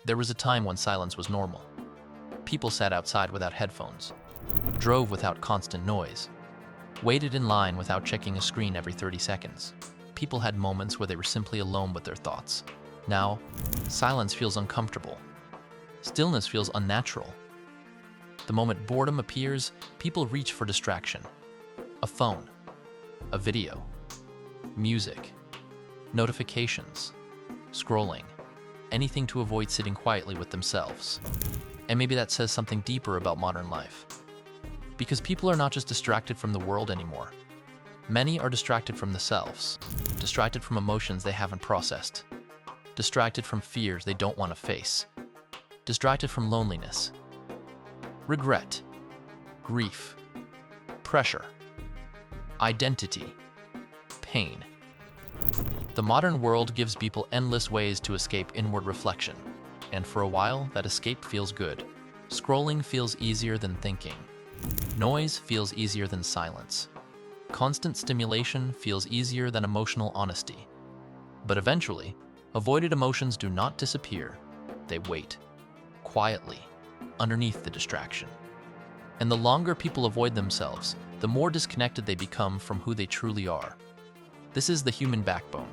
There was a time when silence was normal. People sat outside without headphones, drove without constant noise, waited in line without checking a screen every 30 seconds. People had moments where they were simply alone with their thoughts. Now, silence feels uncomfortable. Stillness feels unnatural. The moment boredom appears, people reach for distraction. A phone, a video, music, notifications, scrolling, anything to avoid sitting quietly with themselves. And maybe that says something deeper about modern life. Because people are not just distracted from the world anymore. Many are distracted from themselves, distracted from emotions they haven't processed, distracted from fears they don't want to face, distracted from loneliness, regret, grief, pressure, identity, pain. The modern world gives people endless ways to escape inward reflection, and for a while, that escape feels good. Scrolling feels easier than thinking. Noise feels easier than silence. Constant stimulation feels easier than emotional honesty. But eventually, avoided emotions do not disappear. They wait, quietly, underneath the distraction. And the longer people avoid themselves, the more disconnected they become from who they truly are. This is the human backbone.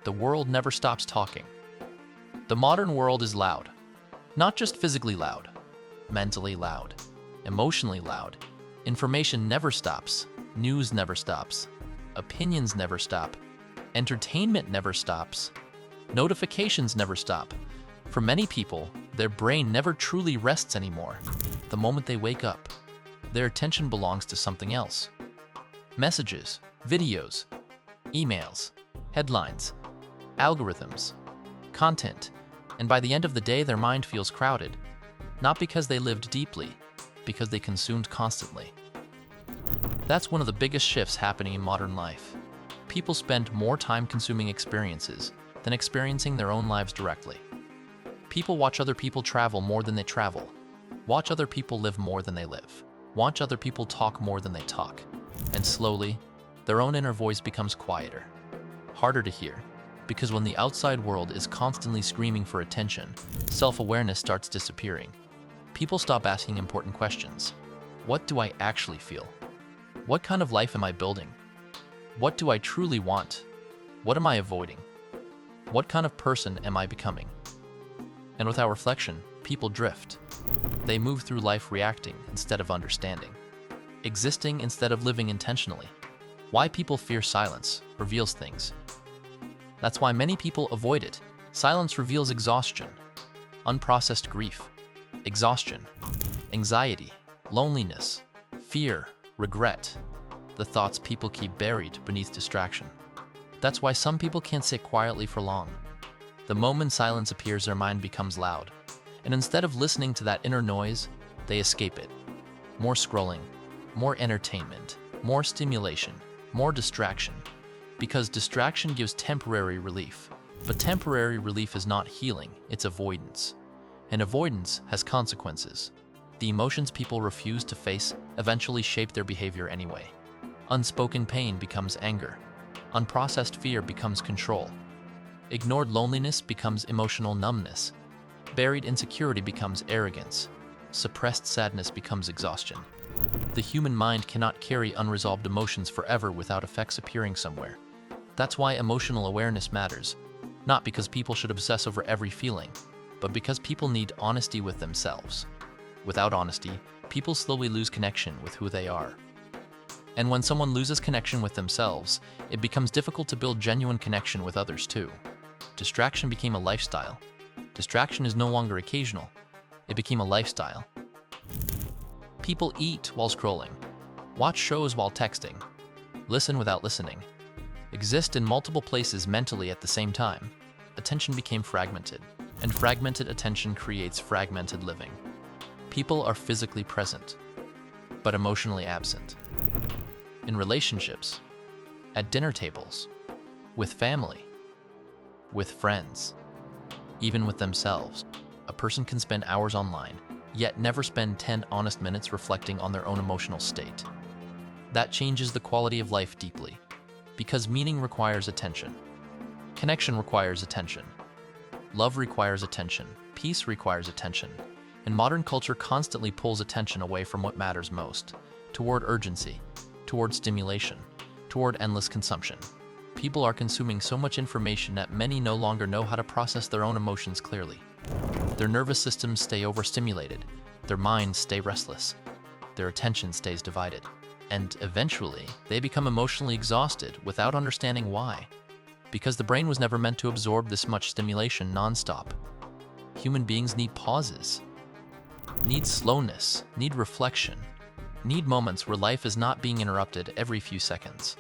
The world never stops talking. The modern world is loud. Not just physically loud, mentally loud, emotionally loud. Information never stops. News never stops. Opinions never stop. Entertainment never stops. Notifications never stop. For many people, their brain never truly rests anymore. The moment they wake up, their attention belongs to something else. Messages, videos, emails, headlines, algorithms, content, and by the end of the day, their mind feels crowded, not because they lived deeply, because they consumed constantly. That's one of the biggest shifts happening in modern life. People spend more time consuming experiences than experiencing their own lives directly. People watch other people travel more than they travel, watch other people live more than they live, watch other people talk more than they talk, and slowly, their own inner voice becomes quieter, harder to hear, because when the outside world is constantly screaming for attention, self-awareness starts disappearing. People stop asking important questions. What do I actually feel? What kind of life am I building? What do I truly want? What am I avoiding? What kind of person am I becoming? And without reflection, people drift. They move through life reacting instead of understanding, existing instead of living intentionally. Why people fear silence reveals things. That's why many people avoid it. Silence reveals exhaustion, unprocessed grief, exhaustion, anxiety, loneliness, fear, regret, the thoughts people keep buried beneath distraction. That's why some people can't sit quietly for long. The moment silence appears, their mind becomes loud, and instead of listening to that inner noise, they escape it. More scrolling, more entertainment, more stimulation, more distraction. Because distraction gives temporary relief. But temporary relief is not healing, it's avoidance. And avoidance has consequences. The emotions people refuse to face eventually shape their behavior anyway. Unspoken pain becomes anger. Unprocessed fear becomes control. Ignored loneliness becomes emotional numbness. Buried insecurity becomes arrogance. Suppressed sadness becomes exhaustion. The human mind cannot carry unresolved emotions forever without effects appearing somewhere. That's why emotional awareness matters, not because people should obsess over every feeling, but because people need honesty with themselves. Without honesty, people slowly lose connection with who they are. And when someone loses connection with themselves, it becomes difficult to build genuine connection with others too. Distraction became a lifestyle. Distraction is no longer occasional. It became a lifestyle. People eat while scrolling, watch shows while texting, listen without listening, exist in multiple places mentally at the same time. Attention became fragmented, and fragmented attention creates fragmented living. People are physically present, but emotionally absent. In relationships, at dinner tables, with family, with friends, even with themselves, a person can spend hours online, yet never spend 10 honest minutes reflecting on their own emotional state. That changes the quality of life deeply, because meaning requires attention. Connection requires attention. Love requires attention. Peace requires attention. And modern culture constantly pulls attention away from what matters most, toward urgency, toward stimulation, toward endless consumption. People are consuming so much information that many no longer know how to process their own emotions clearly. Their nervous systems stay overstimulated, their minds stay restless, their attention stays divided, and eventually they become emotionally exhausted without understanding why. Because the brain was never meant to absorb this much stimulation nonstop. Human beings need pauses, need slowness, need reflection, need moments where life is not being interrupted every few seconds.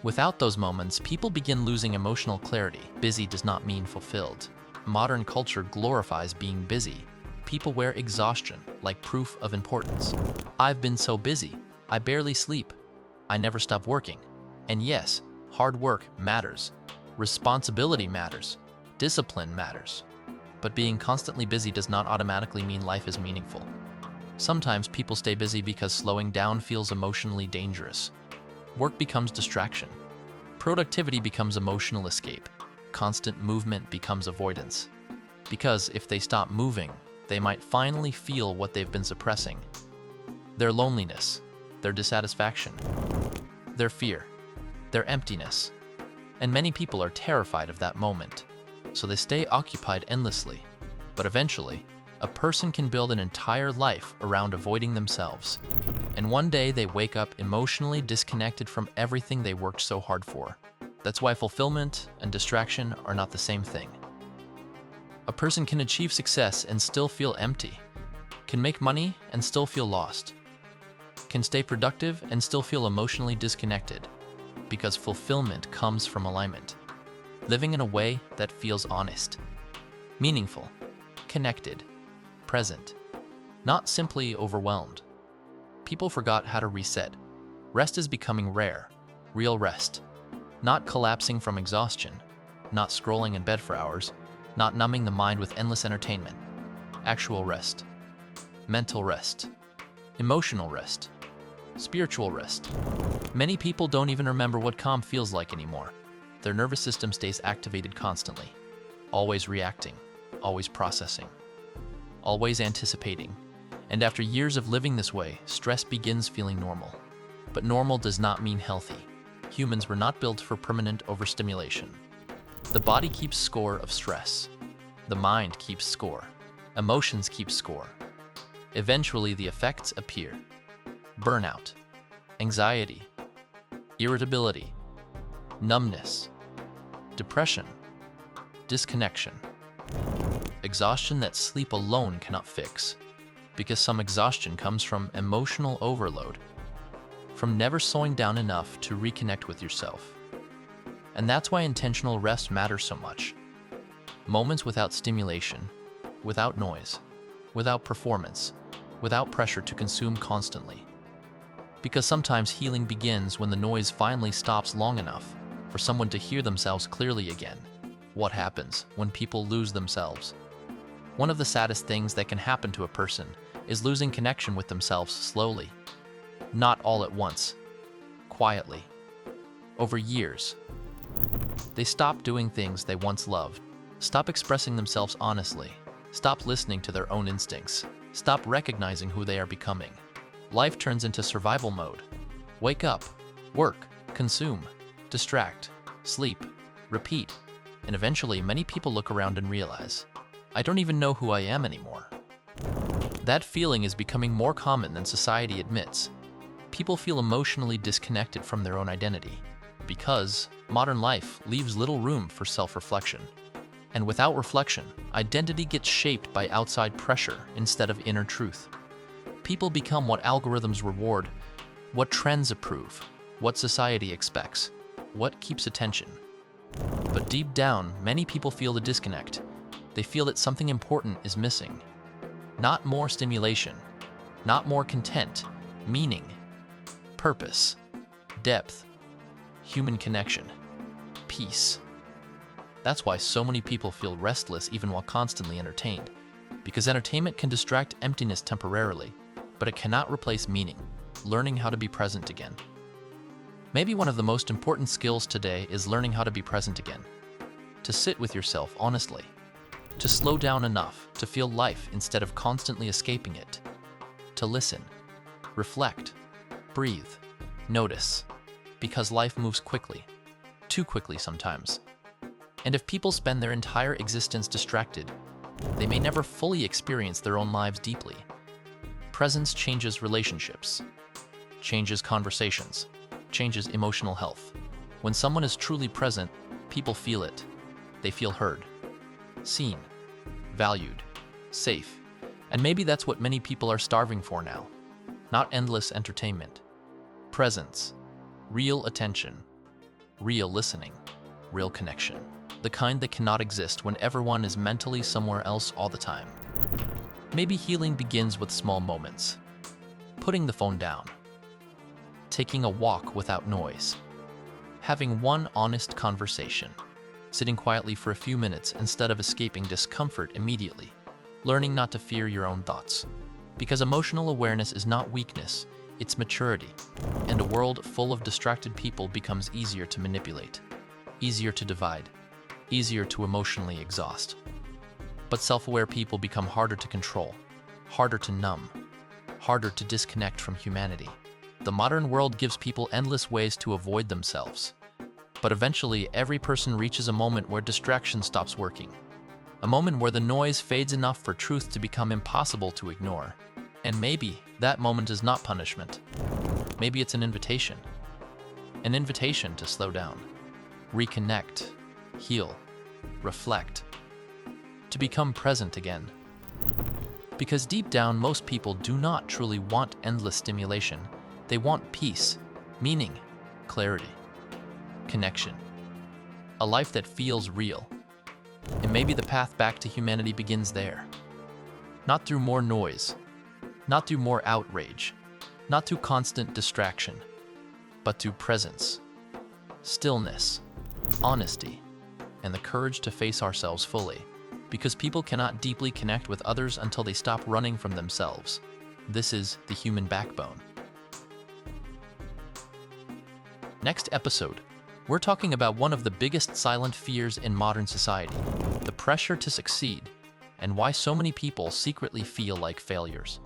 Without those moments, people begin losing emotional clarity. Busy does not mean fulfilled. Modern culture glorifies being busy. People wear exhaustion like proof of importance. I've been so busy, I barely sleep. I never stop working. And yes, hard work matters. Responsibility matters. Discipline matters. But being constantly busy does not automatically mean life is meaningful. Sometimes people stay busy because slowing down feels emotionally dangerous. Work becomes distraction. Productivity becomes emotional escape. Constant movement becomes avoidance. Because if they stop moving, they might finally feel what they've been suppressing. Their loneliness, their dissatisfaction, their fear, their emptiness. And many people are terrified of that moment, so they stay occupied endlessly. But eventually, a person can build an entire life around avoiding themselves. And one day they wake up emotionally disconnected from everything they worked so hard for. That's why fulfillment and distraction are not the same thing. A person can achieve success and still feel empty, can make money and still feel lost, can stay productive and still feel emotionally disconnected, because fulfillment comes from alignment, living in a way that feels honest, meaningful, connected, present, not simply overwhelmed. People forgot how to reset. Rest is becoming rare, real rest, not collapsing from exhaustion, not scrolling in bed for hours, not numbing the mind with endless entertainment. Actual rest, mental rest, emotional rest, spiritual rest. Many people don't even remember what calm feels like anymore. Their nervous system stays activated constantly, always reacting, always processing, always anticipating. And after years of living this way, stress begins feeling normal. But normal does not mean healthy. Humans were not built for permanent overstimulation. The body keeps score of stress. The mind keeps score. Emotions keep score. Eventually, the effects appear. Burnout, anxiety, irritability, numbness, depression, disconnection, exhaustion that sleep alone cannot fix. Because some exhaustion comes from emotional overload, from never slowing down enough to reconnect with yourself. And that's why intentional rest matters so much. Moments without stimulation, without noise, without performance, without pressure to consume constantly. Because sometimes healing begins when the noise finally stops long enough for someone to hear themselves clearly again. What happens when people lose themselves? One of the saddest things that can happen to a person is losing connection with themselves slowly. Not all at once, quietly, over years. They stop doing things they once loved, stop expressing themselves honestly, stop listening to their own instincts, stop recognizing who they are becoming. Life turns into survival mode. Wake up, work, consume, distract, sleep, repeat, and eventually many people look around and realize, I don't even know who I am anymore. That feeling is becoming more common than society admits. People feel emotionally disconnected from their own identity because modern life leaves little room for self-reflection. And without reflection, identity gets shaped by outside pressure instead of inner truth. People become what algorithms reward, what trends approve, what society expects, what keeps attention. But deep down, many people feel the disconnect. They feel that something important is missing. Not more stimulation, not more content, meaning, purpose, depth, human connection, peace. That's why so many people feel restless even while constantly entertained. Because entertainment can distract emptiness temporarily, but it cannot replace meaning, learning how to be present again. Maybe one of the most important skills today is learning how to be present again. to sit with yourself honestly, to slow down enough to feel life instead of constantly escaping it, to listen, reflect, breathe, notice, because life moves quickly, too quickly sometimes. And if people spend their entire existence distracted, they may never fully experience their own lives deeply. Presence changes relationships, changes conversations, changes emotional health. When someone is truly present, people feel it. They feel heard, seen, valued, safe. And maybe that's what many people are starving for now. Not endless entertainment. Presence, real attention, real listening, real connection. The kind that cannot exist when everyone is mentally somewhere else all the time. Maybe healing begins with small moments. Putting the phone down. Taking a walk without noise. Having one honest conversation. Sitting quietly for a few minutes instead of escaping discomfort immediately. Learning not to fear your own thoughts. Because emotional awareness is not weakness, it's maturity. And a world full of distracted people becomes easier to manipulate, easier to divide, easier to emotionally exhaust. But self-aware people become harder to control, harder to numb, harder to disconnect from humanity. The modern world gives people endless ways to avoid themselves. But eventually, every person reaches a moment where distraction stops working. A moment where the noise fades enough for truth to become impossible to ignore. And maybe that moment is not punishment. Maybe it's an invitation. An invitation to slow down, reconnect, heal, reflect, to become present again. Because deep down, most people do not truly want endless stimulation. They want peace, meaning, clarity, connection, a life that feels real. And maybe the path back to humanity begins there. Not through more noise, not through more outrage, not through constant distraction, but through presence, stillness, honesty, and the courage to face ourselves fully. Because people cannot deeply connect with others until they stop running from themselves. This is the human backbone. Next episode, we're talking about one of the biggest silent fears in modern society, the pressure to succeed, and why so many people secretly feel like failures.